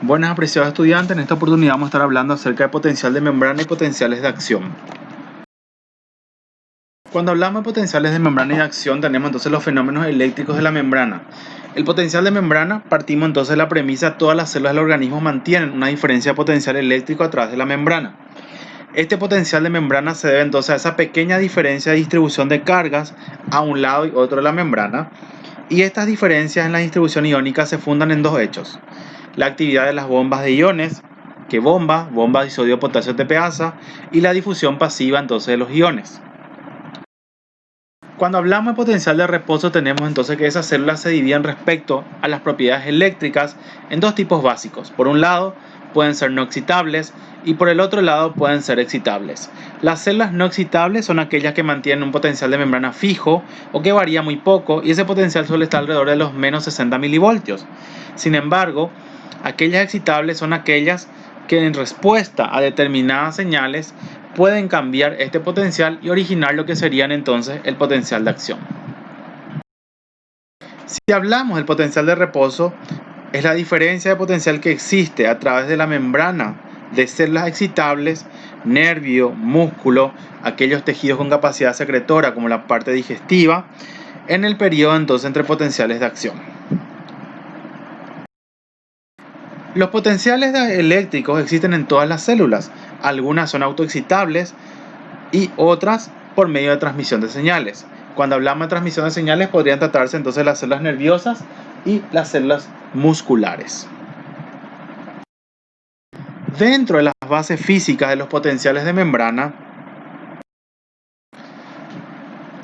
Buenas, apreciados estudiantes. En esta oportunidad vamos a estar hablando acerca de potencial de membrana y potenciales de acción. Cuando hablamos de potenciales de membrana y de acción, tenemos entonces los fenómenos eléctricos de la membrana. El potencial de membrana, partimos entonces de la premisa: todas las células del organismo mantienen una diferencia de potencial eléctrico a través de la membrana. Este potencial de membrana se debe entonces a esa pequeña diferencia de distribución de cargas a un lado y otro de la membrana. Y estas diferencias en la distribución iónica se fundan en dos hechos: la actividad de las bombas de iones, que bombas de sodio, potasio, TPasa, y la difusión pasiva entonces de los iones. Cuando hablamos de potencial de reposo, tenemos entonces que esas células se dividen respecto a las propiedades eléctricas en dos tipos básicos. Por un lado, pueden ser no excitables y por el otro lado pueden ser excitables. Las células no excitables son aquellas que mantienen un potencial de membrana fijo o que varía muy poco, y ese potencial suele estar alrededor de los menos 60 milivoltios. Sin embargo, aquellas excitables son aquellas que en respuesta a determinadas señales pueden cambiar este potencial y originar lo que serían entonces el potencial de acción. Si hablamos del potencial de reposo, es la diferencia de potencial que existe a través de la membrana de células excitables, nervio, músculo, aquellos tejidos con capacidad secretora como la parte digestiva, en el periodo entonces entre potenciales de acción. Los potenciales eléctricos existen en todas las células. Algunas son autoexcitables y otras por medio de transmisión de señales. Cuando hablamos de transmisión de señales, podrían tratarse entonces las células nerviosas y las células musculares. Dentro de las bases físicas de los potenciales de membrana,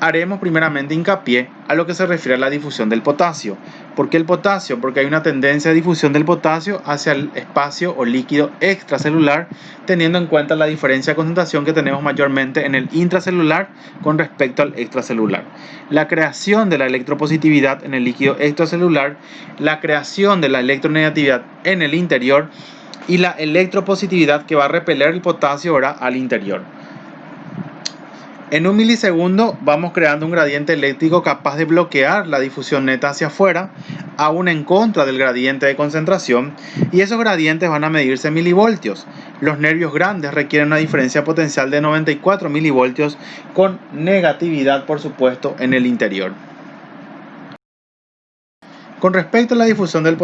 haremos primeramente hincapié a lo que se refiere a la difusión del potasio. ¿Por qué el potasio? Porque hay una tendencia de difusión del potasio hacia el espacio o líquido extracelular, teniendo en cuenta la diferencia de concentración que tenemos mayormente en el intracelular con respecto al extracelular. La creación de la electropositividad en el líquido extracelular, la creación de la electronegatividad en el interior y la electropositividad que va a repeler el potasio ahora al interior. En un milisegundo vamos creando un gradiente eléctrico capaz de bloquear la difusión neta hacia afuera, aún en contra del gradiente de concentración, y esos gradientes van a medirse en milivoltios. Los nervios grandes requieren una diferencia potencial de 94 milivoltios con negatividad, por supuesto, en el interior. Con respecto a la difusión del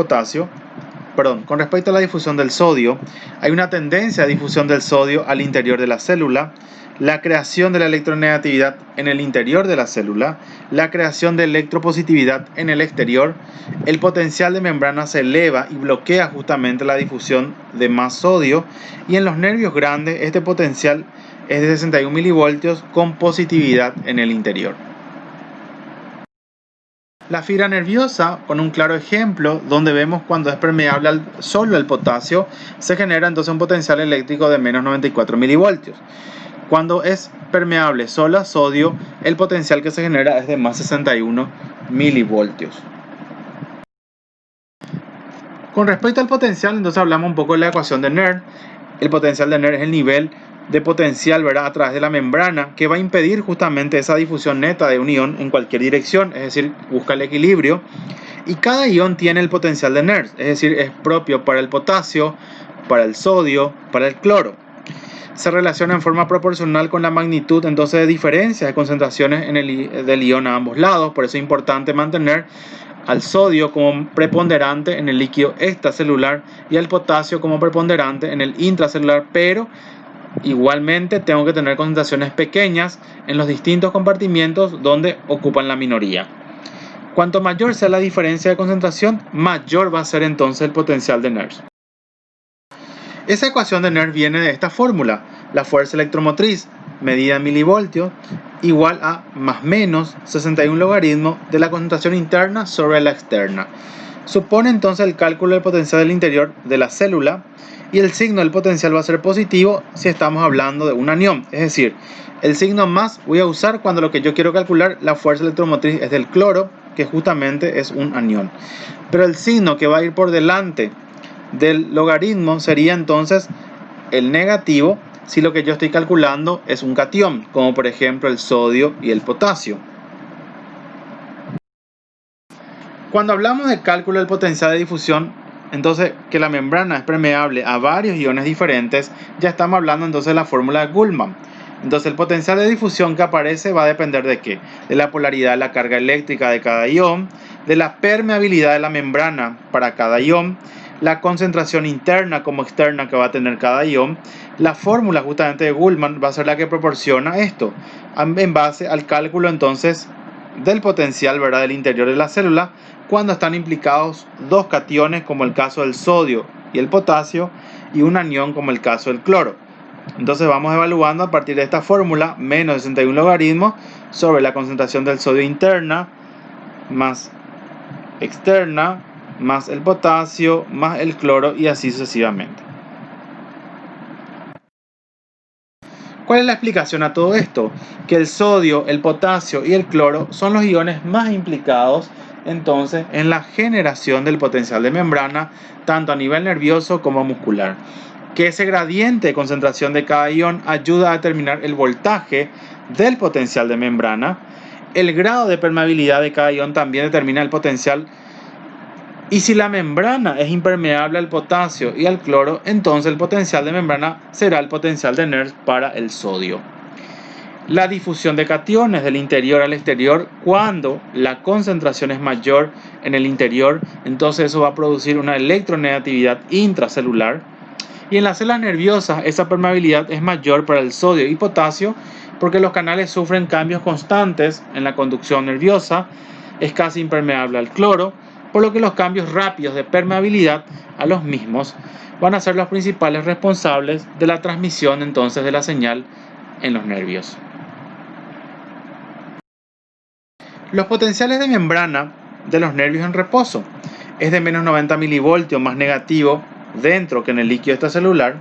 sodio, hay una tendencia a difusión del sodio al interior de la célula, la creación de la electronegatividad en el interior de la célula, la creación de electropositividad en el exterior. El potencial de membrana se eleva y bloquea justamente la difusión de más sodio, y en los nervios grandes este potencial es de 61 milivoltios con positividad en el interior. La fibra nerviosa, con un claro ejemplo, donde vemos cuando es permeable solo al potasio, se genera entonces un potencial eléctrico de menos 94 milivoltios. Cuando es permeable solo a sodio, el potencial que se genera es de más 61 milivoltios. Con respecto al potencial, entonces hablamos un poco de la ecuación de Nernst. El potencial de Nernst es el nivel de potencial, ¿verdad?, a través de la membrana, que va a impedir justamente esa difusión neta de un ion en cualquier dirección, es decir, busca el equilibrio. Y cada ion tiene el potencial de Nernst, es decir, es propio para el potasio, para el sodio, para el cloro. Se relaciona en forma proporcional con la magnitud entonces de diferencias de concentraciones del ion a ambos lados. Por eso es importante mantener al sodio como preponderante en el líquido extracelular y al potasio como preponderante en el intracelular, pero igualmente tengo que tener concentraciones pequeñas en los distintos compartimientos donde ocupan la minoría. Cuanto mayor sea la diferencia de concentración, mayor va a ser entonces el potencial de Nernst. Esa ecuación de Nernst viene de esta fórmula: la fuerza electromotriz medida en milivoltios igual a más menos 61 logaritmo de la concentración interna sobre la externa. Supone entonces el cálculo del potencial del interior de la célula, y el signo del potencial va a ser positivo si estamos hablando de un anión. Es decir, el signo más voy a usar cuando lo que yo quiero calcular, la fuerza electromotriz, es del cloro, que justamente es un anión. Pero el signo que va a ir por delante del logaritmo sería entonces el negativo si lo que yo estoy calculando es un catión, como por ejemplo el sodio y el potasio. Cuando hablamos de cálculo del potencial de difusión, entonces que la membrana es permeable a varios iones diferentes, ya estamos hablando entonces de la fórmula de Gullmann. Entonces el potencial de difusión que aparece va a depender de ¿qué? De la polaridad de la carga eléctrica de cada ion, de la permeabilidad de la membrana para cada ion, la concentración interna como externa que va a tener cada ion. La fórmula justamente de Gullmann va a ser la que proporciona esto, en base al cálculo entonces del potencial, ¿verdad?, del interior de la célula cuando están implicados dos cationes como el caso del sodio y el potasio y un anión como el caso del cloro. Entonces vamos evaluando a partir de esta fórmula menos 61 logaritmos sobre la concentración del sodio interna más externa más el potasio más el cloro y así sucesivamente. ¿Cuál es la explicación a todo esto? Que el sodio, el potasio y el cloro son los iones más implicados entonces en la generación del potencial de membrana tanto a nivel nervioso como muscular. Que ese gradiente de concentración de cada ion ayuda a determinar el voltaje del potencial de membrana. El grado de permeabilidad de cada ion también determina el potencial. Y si la membrana es impermeable al potasio y al cloro, entonces el potencial de membrana será el potencial de Nernst para el sodio. La difusión de cationes del interior al exterior, cuando la concentración es mayor en el interior, entonces eso va a producir una electronegatividad intracelular. Y en las células nerviosas esa permeabilidad es mayor para el sodio y potasio porque los canales sufren cambios constantes en la conducción nerviosa, es casi impermeable al cloro, por lo que los cambios rápidos de permeabilidad a los mismos van a ser los principales responsables de la transmisión entonces de la señal en los nervios. Los potenciales de membrana de los nervios en reposo es de menos 90 milivoltios más negativo dentro que en el líquido extracelular.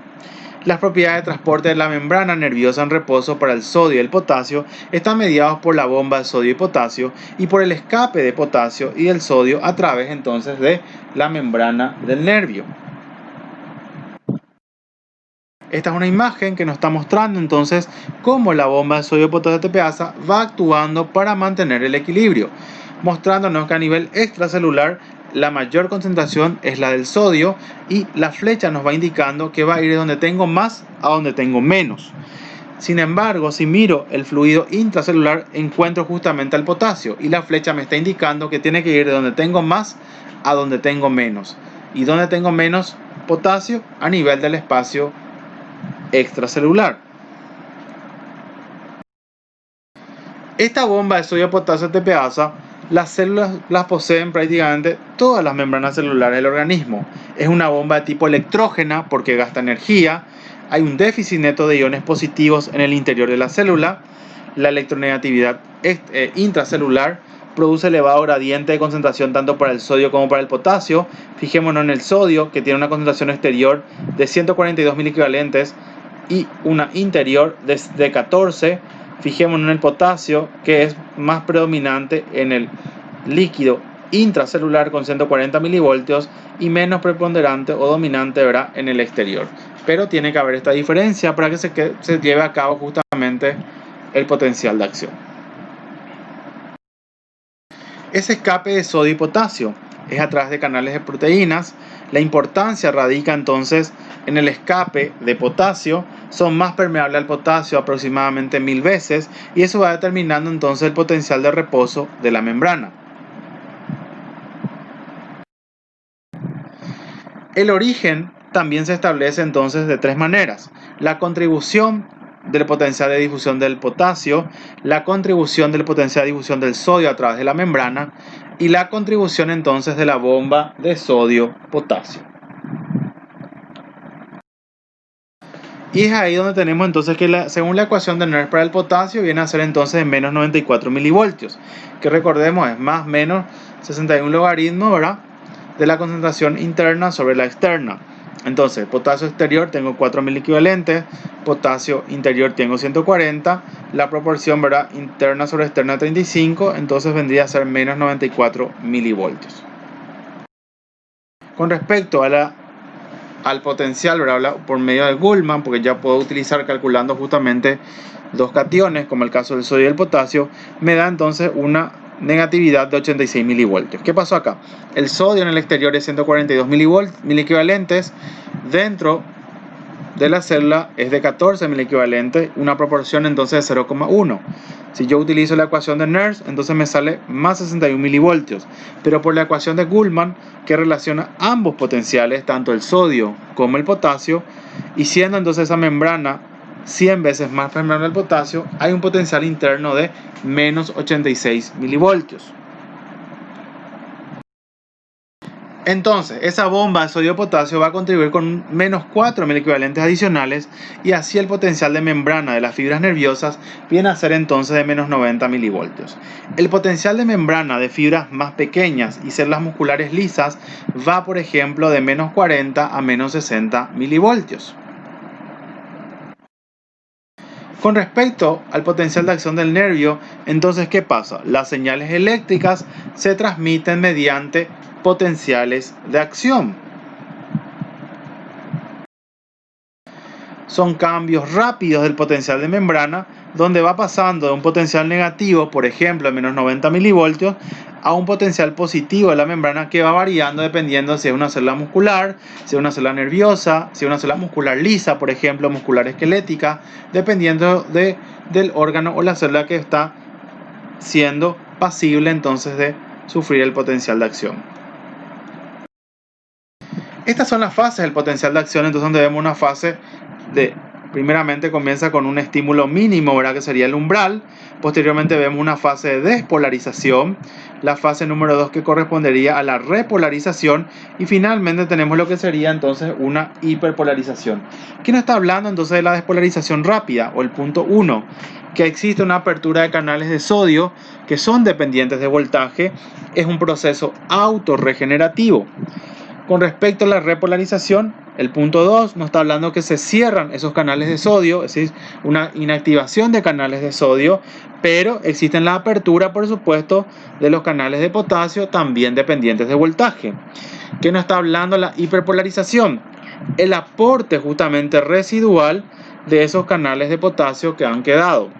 Las propiedades de transporte de la membrana nerviosa en reposo para el sodio y el potasio están mediados por la bomba de sodio y potasio y por el escape de potasio y del sodio a través entonces de la membrana del nervio. Esta es una imagen que nos está mostrando entonces cómo la bomba de sodio y potasio TPasa va actuando para mantener el equilibrio, mostrándonos que a nivel extracelular la mayor concentración es la del sodio y la flecha nos va indicando que va a ir de donde tengo más a donde tengo menos. Sin embargo, si miro el fluido intracelular encuentro justamente al potasio y la flecha me está indicando que tiene que ir de donde tengo más a donde tengo menos. ¿Y donde tengo menos potasio? A nivel del espacio extracelular. Esta bomba de sodio potasio TPasa, las células las poseen prácticamente todas las membranas celulares del organismo. Es una bomba de tipo electrógena porque gasta energía. Hay un déficit neto de iones positivos en el interior de la célula. La electronegatividad intracelular produce elevado gradiente de concentración tanto para el sodio como para el potasio. Fijémonos en el sodio, que tiene una concentración exterior de 142 miliequivalentes y una interior de 14. Fijémonos en el potasio, que es más predominante en el líquido intracelular con 140 milivoltios y menos preponderante o dominante, ¿verdad?, en el exterior. Pero tiene que haber esta diferencia para que se lleve a cabo justamente el potencial de acción. Ese escape de sodio y potasio es a través de canales de proteínas. La importancia radica entonces en el escape de potasio. Son más permeables al potasio aproximadamente 1000 veces y eso va determinando entonces el potencial de reposo de la membrana. El origen también se establece entonces de tres maneras: la contribución del potencial de difusión del potasio, la contribución del potencial de difusión del sodio a través de la membrana y la contribución entonces de la bomba de sodio-potasio. Y es ahí donde tenemos entonces que según la ecuación de Nernst para el potasio viene a ser entonces de menos 94 milivoltios, que recordemos es más menos 61 logaritmo, ¿verdad?, de la concentración interna sobre la externa. Entonces, potasio exterior tengo 4 miliequivalentes, potasio interior tengo 140, la proporción, ¿verdad?, interna sobre externa 35, entonces vendría a ser menos 94 milivoltios. Con respecto al potencial, ¿verdad?, por medio de Gullmann, porque ya puedo utilizar calculando justamente dos cationes, como el caso del sodio y el potasio, me da entonces una negatividad de 86 milivoltios. ¿Qué pasó acá? El sodio en el exterior es 142 miliequivalentes, dentro de la célula es de 14 miliequivalentes, una proporción entonces de 0,1. Si yo utilizo la ecuación de Nernst, entonces me sale más 61 milivoltios. Pero por la ecuación de Gullman, que relaciona ambos potenciales, tanto el sodio como el potasio, y siendo entonces esa membrana 100 veces más permeable al potasio, hay un potencial interno de menos 86 milivoltios. Entonces, esa bomba de sodio-potasio va a contribuir con menos 4 miliequivalentes adicionales, y así el potencial de membrana de las fibras nerviosas viene a ser entonces de menos 90 milivoltios. El potencial de membrana de fibras más pequeñas y células musculares lisas va, por ejemplo, de menos 40 a menos 60 milivoltios. Con respecto al potencial de acción del nervio, entonces, ¿qué pasa? Las señales eléctricas se transmiten mediante potenciales de acción. Son cambios rápidos del potencial de membrana, donde va pasando de un potencial negativo, por ejemplo, de menos 90 milivoltios, a un potencial positivo de la membrana, que va variando dependiendo si es una célula muscular, si es una célula nerviosa, si es una célula muscular lisa, por ejemplo, muscular esquelética, dependiendo del órgano o la célula que está siendo pasible entonces de sufrir el potencial de acción. Estas son las fases del potencial de acción, entonces donde vemos una fase primeramente comienza con un estímulo mínimo, ¿verdad? Que sería el umbral. Posteriormente vemos una fase de despolarización, la fase número 2 que correspondería a la repolarización, y finalmente tenemos lo que sería entonces una hiperpolarización. ¿Qué nos está hablando entonces de la despolarización rápida, o el punto 1? Que existe una apertura de canales de sodio que son dependientes de voltaje. Es un proceso autorregenerativo. Con respecto a la repolarización, el punto 2 nos está hablando que se cierran esos canales de sodio, es decir, una inactivación de canales de sodio, pero existen la apertura, por supuesto, de los canales de potasio, también dependientes de voltaje. ¿Qué nos está hablando la hiperpolarización? El aporte justamente residual de esos canales de potasio que han quedado.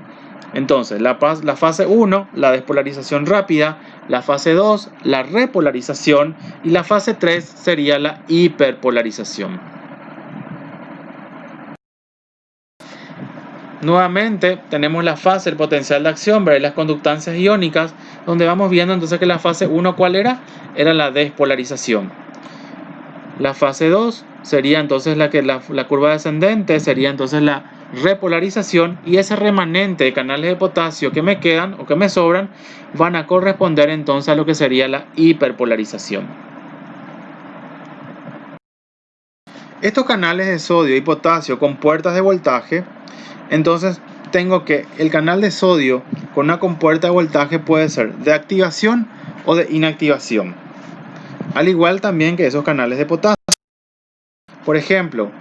Entonces, la fase 1, la despolarización rápida; la fase 2, la repolarización; y la fase 3 sería la hiperpolarización. Nuevamente tenemos la fase del potencial de acción, ¿verdad? Las conductancias iónicas, donde vamos viendo entonces que la fase 1, ¿cuál era? Era la despolarización. La fase 2 sería entonces la curva descendente, sería entonces la repolarización, y ese remanente de canales de potasio que me quedan o que me sobran van a corresponder entonces a lo que sería la hiperpolarización. Estos canales de sodio y potasio con puertas de voltaje, entonces tengo que el canal de sodio con una compuerta de voltaje puede ser de activación o de inactivación, al igual también que esos canales de potasio. Por ejemplo,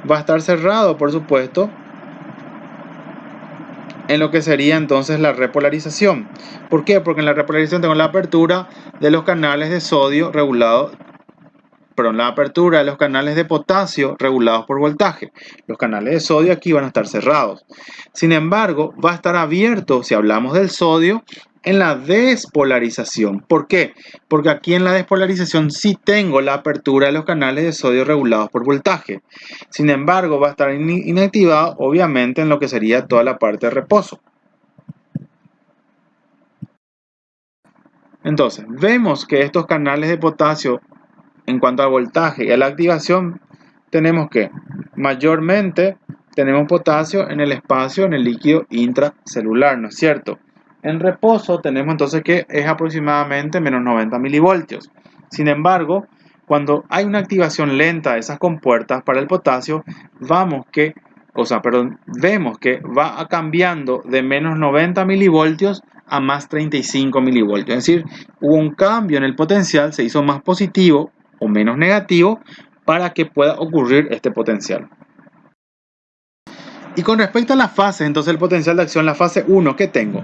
va a estar cerrado, por supuesto, en lo que sería entonces la repolarización. ¿Por qué? Porque en la repolarización tengo la apertura de los canales de sodio la apertura de los canales de potasio regulados por voltaje. Los canales de sodio aquí van a estar cerrados. Sin embargo, va a estar abierto, si hablamos del sodio, en la despolarización. ¿Por qué? Porque aquí en la despolarización sí tengo la apertura de los canales de sodio regulados por voltaje. Sin embargo, va a estar inactivado, obviamente, en lo que sería toda la parte de reposo. Entonces, vemos que estos canales de potasio, en cuanto al voltaje y a la activación, tenemos que mayormente tenemos potasio en el espacio, en el líquido intracelular, ¿no es cierto? En reposo tenemos entonces que es aproximadamente menos 90 milivoltios. Sin embargo, cuando hay una activación lenta de esas compuertas para el potasio, vemos que va cambiando de menos 90 milivoltios a más 35 milivoltios. Es decir, hubo un cambio en el potencial, se hizo más positivo o menos negativo para que pueda ocurrir este potencial. Y con respecto a las fases, entonces el potencial de acción, la fase 1 que tengo,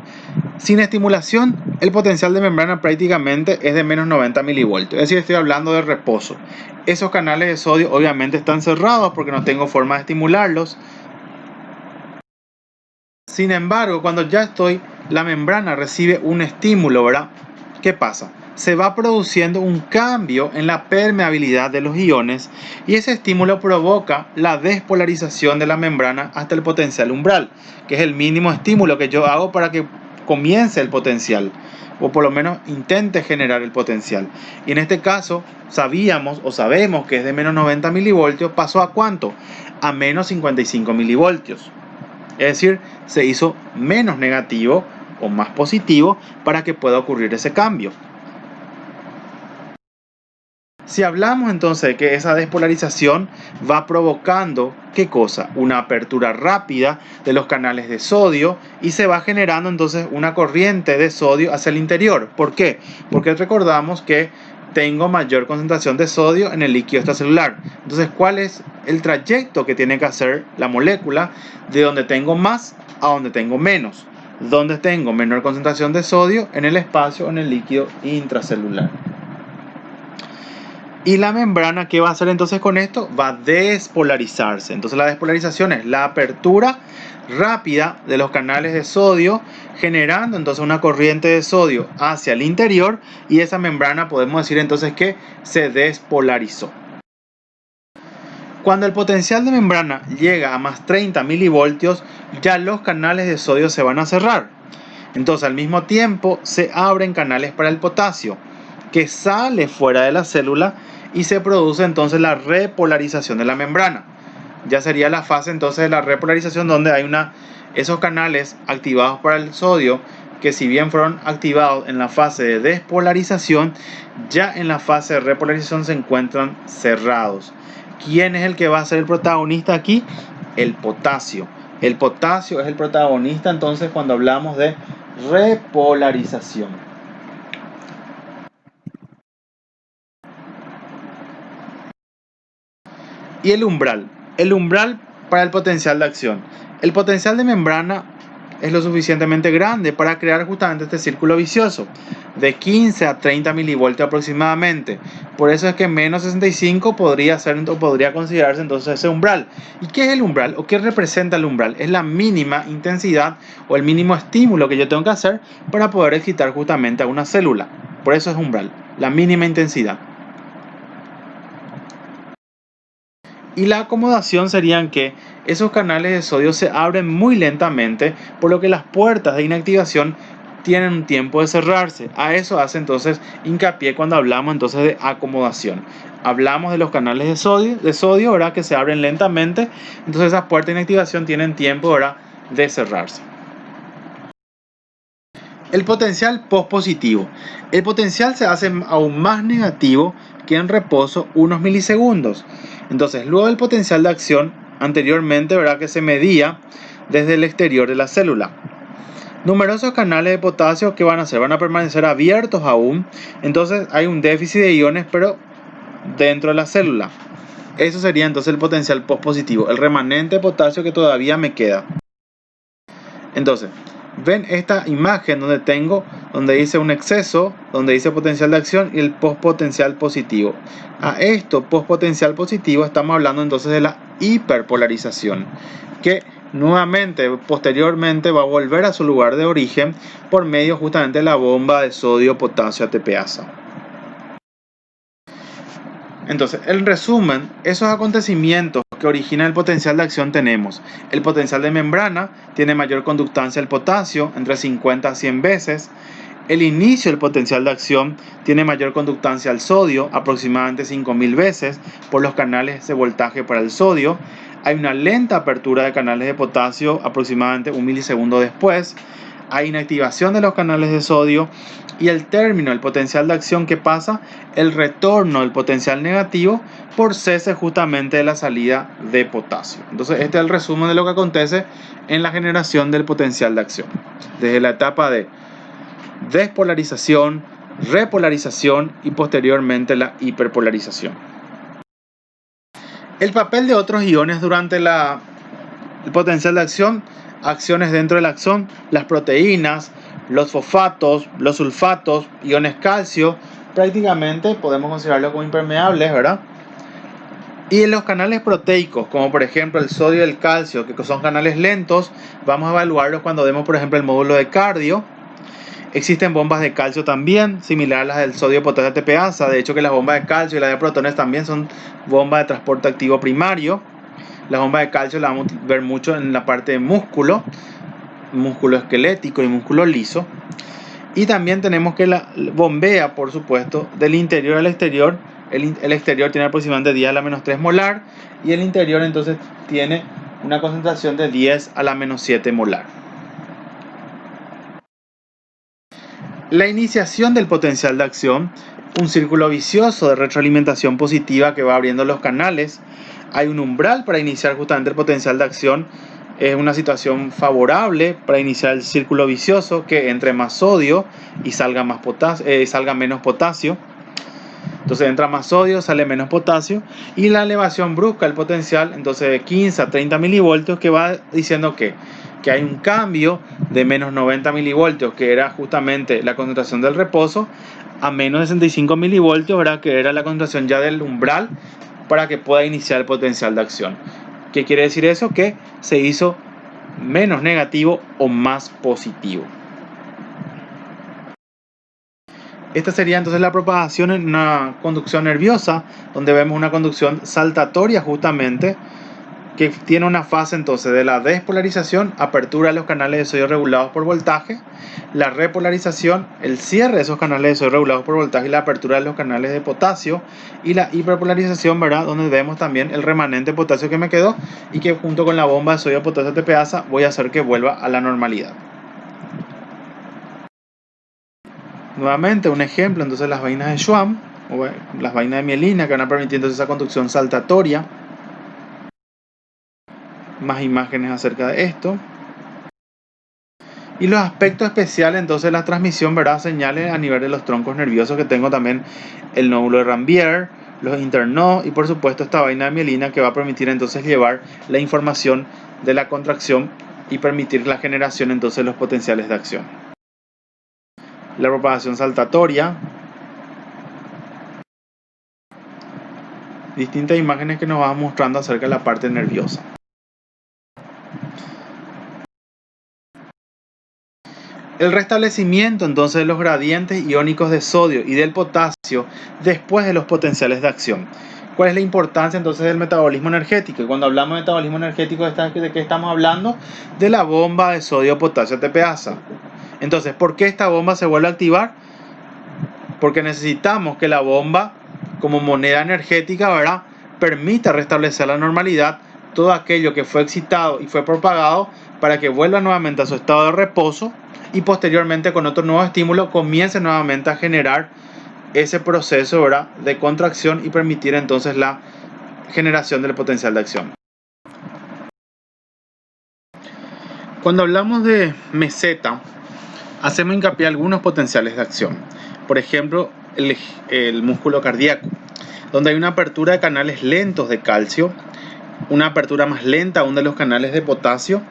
sin estimulación, el potencial de membrana prácticamente es de menos 90 milivoltios. Es decir, estoy hablando de reposo. Esos canales de sodio obviamente están cerrados porque no tengo forma de estimularlos. Sin embargo, cuando ya la membrana recibe un estímulo, ¿verdad? ¿qué pasa? Se va produciendo un cambio en la permeabilidad de los iones y ese estímulo provoca la despolarización de la membrana hasta el potencial umbral, que es el mínimo estímulo que yo hago para que comience el potencial, o por lo menos intente generar el potencial. Y en este caso sabemos que es de menos 90 milivoltios, pasó a ¿cuánto? A menos 55 milivoltios. Es decir, se hizo menos negativo o más positivo para que pueda ocurrir ese cambio. Si hablamos entonces de que esa despolarización va provocando, ¿qué cosa? Una apertura rápida de los canales de sodio y se va generando entonces una corriente de sodio hacia el interior. ¿Por qué? Porque recordamos que tengo mayor concentración de sodio en el líquido extracelular. Entonces, ¿cuál es el trayecto que tiene que hacer la molécula de donde tengo más a donde tengo menos? Donde tengo menor concentración de sodio en el espacio, en el líquido intracelular. Y la membrana, ¿qué va a hacer entonces con esto? Va a despolarizarse. Entonces la despolarización es la apertura rápida de los canales de sodio, generando entonces una corriente de sodio hacia el interior, y esa membrana podemos decir entonces que se despolarizó. Cuando el potencial de membrana llega a más 30 milivoltios, ya los canales de sodio se van a cerrar. Entonces al mismo tiempo se abren canales para el potasio, que sale fuera de la célula y se produce entonces la repolarización de la membrana. Ya sería la fase entonces de la repolarización, donde hay esos canales activados para el sodio, que si bien fueron activados en la fase de despolarización, ya en la fase de repolarización se encuentran cerrados. ¿Quién es el que va a ser el protagonista aquí? El potasio. El potasio es el protagonista entonces cuando hablamos de repolarización. Y el umbral. El umbral para el potencial de acción. El potencial de membrana es lo suficientemente grande para crear justamente este círculo vicioso de 15 a 30 milivoltios aproximadamente. Por eso es que menos 65 podría considerarse entonces ese umbral. ¿Y qué es el umbral? ¿O qué representa el umbral? Es la mínima intensidad o el mínimo estímulo que yo tengo que hacer para poder excitar justamente a una célula. Por eso es umbral, la mínima intensidad. Y la acomodación serían que esos canales de sodio se abren muy lentamente, por lo que las puertas de inactivación tienen un tiempo de cerrarse. A eso hace entonces hincapié cuando hablamos entonces de acomodación. Hablamos de los canales de sodio, ¿verdad? Que se abren lentamente, entonces esas puertas de inactivación tienen tiempo, ¿verdad?, de cerrarse. El potencial pospositivo. El potencial se hace aún más negativo que en reposo unos milisegundos. Entonces, luego del potencial de acción, anteriormente, ¿verdad?, que se medía desde el exterior de la célula. Numerosos canales de potasio que van a hacer, van a permanecer abiertos aún. Entonces hay un déficit de iones, pero dentro de la célula. Eso sería entonces el potencial pospositivo, el remanente de potasio que todavía me queda. Entonces, ven esta imagen donde dice un exceso, donde dice potencial de acción y el postpotencial positivo. A esto, postpotencial positivo, estamos hablando entonces de la hiperpolarización, que nuevamente, posteriormente, va a volver a su lugar de origen por medio justamente de la bomba de sodio-potasio ATPasa. Entonces, en resumen, esos acontecimientos que originan el potencial de acción tenemos: el potencial de membrana tiene mayor conductancia al potasio, entre 50 a 100 veces. El inicio del potencial de acción tiene mayor conductancia al sodio, aproximadamente 5000 veces, por los canales de voltaje para el sodio. Hay una lenta apertura de canales de potasio, aproximadamente un milisegundo después. Hay inactivación de los canales de sodio. Y el término del potencial de acción, que pasa, el retorno del potencial negativo por cese justamente de la salida de potasio. Entonces este es el resumen de lo que acontece en la generación del potencial de acción, desde la etapa de despolarización, repolarización y posteriormente la hiperpolarización. El papel de otros iones durante el potencial de acción: acciones dentro del axón, las proteínas, los fosfatos, los sulfatos, iones calcio, prácticamente podemos considerarlo como impermeables, ¿verdad? Y en los canales proteicos, como por ejemplo el sodio y el calcio, que son canales lentos, vamos a evaluarlos cuando vemos por ejemplo el módulo de cardio. Existen bombas de calcio también, similar a las del sodio, potasio, ATPasa. De hecho que las bombas de calcio y las de protones también son bombas de transporte activo primario. Las bombas de calcio las vamos a ver mucho en la parte de músculo esquelético y músculo liso. Y también tenemos que la bombea, por supuesto, del interior al exterior. El exterior tiene aproximadamente 10 a la menos 3 molar y el interior entonces tiene una concentración de 10 a la menos 7 molar. La iniciación del potencial de acción, un círculo vicioso de retroalimentación positiva que va abriendo los canales. Hay un umbral para iniciar justamente el potencial de acción. Es una situación favorable para iniciar el círculo vicioso, que entre más sodio y salga menos potasio. Entonces entra más sodio, sale menos potasio, y la elevación brusca del potencial, entonces de 15 a 30 milivoltios, que va diciendo que hay un cambio de menos 90 milivoltios, que era justamente la concentración del reposo, a menos 65 milivoltios, ¿verdad? Que era la concentración ya del umbral para que pueda iniciar el potencial de acción. ¿Qué quiere decir eso? Que se hizo menos negativo o más positivo. Esta sería entonces la propagación en una conducción nerviosa, donde vemos una conducción saltatoria justamente, que tiene una fase entonces de la despolarización, apertura de los canales de sodio regulados por voltaje, la repolarización, el cierre de esos canales de sodio regulados por voltaje y la apertura de los canales de potasio, y la hiperpolarización, ¿verdad? Donde vemos también el remanente potasio que me quedó y que junto con la bomba de sodio potasio ATPasa voy a hacer que vuelva a la normalidad. Nuevamente un ejemplo, entonces las vainas de Schwann o las vainas de mielina que van a permitir entonces esa conducción saltatoria. Más imágenes acerca de esto. Y los aspectos especiales entonces de la transmisión, ¿verdad? Señales a nivel de los troncos nerviosos, que tengo también el nódulo de Ranvier, los internodos y por supuesto esta vaina de mielina que va a permitir entonces llevar la información de la contracción y permitir la generación entonces de los potenciales de acción. La propagación saltatoria. Distintas imágenes que nos van mostrando acerca de la parte nerviosa. El restablecimiento entonces de los gradientes iónicos de sodio y del potasio después de los potenciales de acción. ¿Cuál es la importancia entonces del metabolismo energético? Y cuando hablamos de metabolismo energético, ¿de qué estamos hablando? De la bomba de sodio potasio ATPasa. Entonces, ¿por qué esta bomba se vuelve a activar? Porque necesitamos que la bomba, como moneda energética, ¿verdad?, permita restablecer la normalidad todo aquello que fue excitado y fue propagado, para que vuelva nuevamente a su estado de reposo y posteriormente con otro nuevo estímulo comience nuevamente a generar ese proceso, ¿verdad?, de contracción y permitir entonces la generación del potencial de acción. Cuando hablamos de meseta, hacemos hincapié en algunos potenciales de acción. Por ejemplo, el músculo cardíaco, donde hay una apertura de canales lentos de calcio, una apertura más lenta aún de los canales de potasio,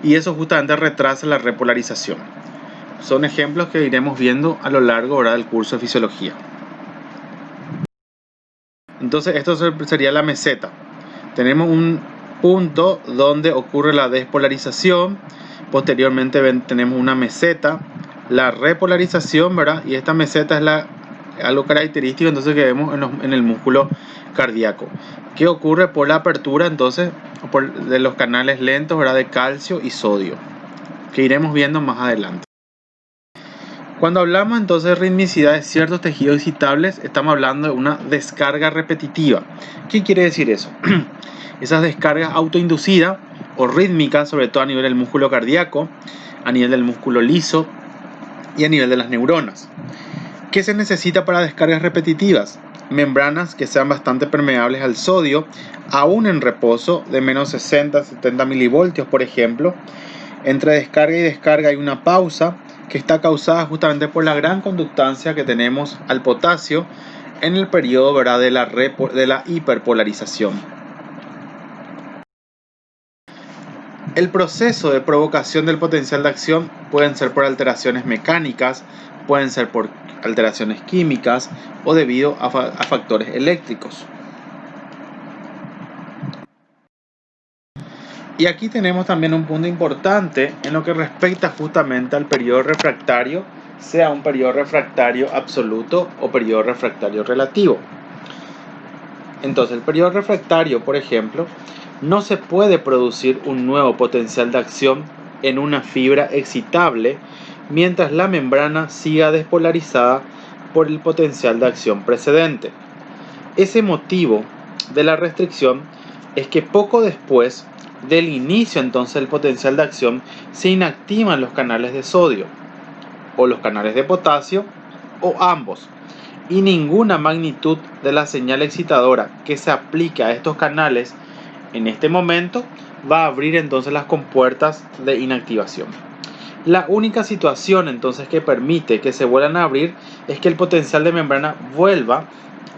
y eso justamente retrasa la repolarización. Son ejemplos que iremos viendo a lo largo, ¿verdad?, del curso de fisiología. Entonces esto sería la meseta. Tenemos un punto donde ocurre la despolarización, posteriormente tenemos una meseta, la repolarización, ¿verdad? Y esta meseta es algo característico entonces que vemos en el músculo cardíaco, que ocurre por la apertura entonces de los canales lentos, ¿verdad?, de calcio y sodio, que iremos viendo más adelante. Cuando hablamos entonces de ritmicidad de ciertos tejidos excitables, estamos hablando de una descarga repetitiva. ¿Qué quiere decir eso? Esas descargas autoinducidas o rítmicas, sobre todo a nivel del músculo cardíaco, a nivel del músculo liso y a nivel de las neuronas. ¿Qué se necesita para descargas repetitivas? Membranas que sean bastante permeables al sodio, aún en reposo, de menos 60 a 70 milivoltios, por ejemplo. Entre descarga y descarga hay una pausa que está causada justamente por la gran conductancia que tenemos al potasio en el periodo, ¿verdad?, de la hiperpolarización. El proceso de provocación del potencial de acción pueden ser por alteraciones mecánicas, pueden ser por alteraciones químicas o debido a factores eléctricos. Y aquí tenemos también un punto importante en lo que respecta justamente al periodo refractario sea un periodo refractario absoluto o periodo refractario relativo. Entonces, el periodo refractario, por ejemplo, no se puede producir un nuevo potencial de acción en una fibra excitable mientras la membrana siga despolarizada por el potencial de acción precedente. Ese motivo de la restricción es que poco después del inicio entonces del potencial de acción se inactivan los canales de sodio o los canales de potasio o ambos, y ninguna magnitud de la señal excitadora que se aplique a estos canales en este momento va a abrir entonces las compuertas de inactivación. La única situación entonces que permite que se vuelvan a abrir es que el potencial de membrana vuelva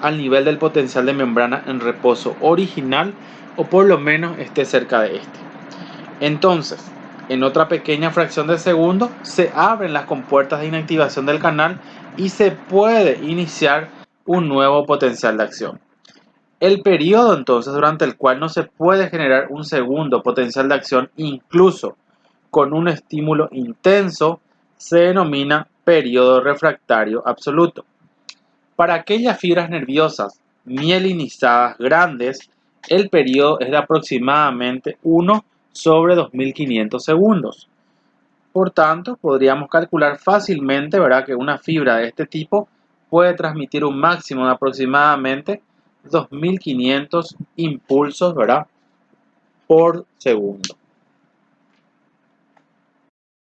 al nivel del potencial de membrana en reposo original o por lo menos esté cerca de este. Entonces, en otra pequeña fracción de segundo se abren las compuertas de inactivación del canal y se puede iniciar un nuevo potencial de acción. El periodo entonces durante el cual no se puede generar un segundo potencial de acción incluso con un estímulo intenso se denomina periodo refractario absoluto. Para aquellas fibras nerviosas mielinizadas grandes, el periodo es de aproximadamente 1 sobre 2500 segundos. Por tanto, podríamos calcular fácilmente, ¿verdad?, que una fibra de este tipo puede transmitir un máximo de aproximadamente 2500 impulsos, ¿verdad?, por segundo.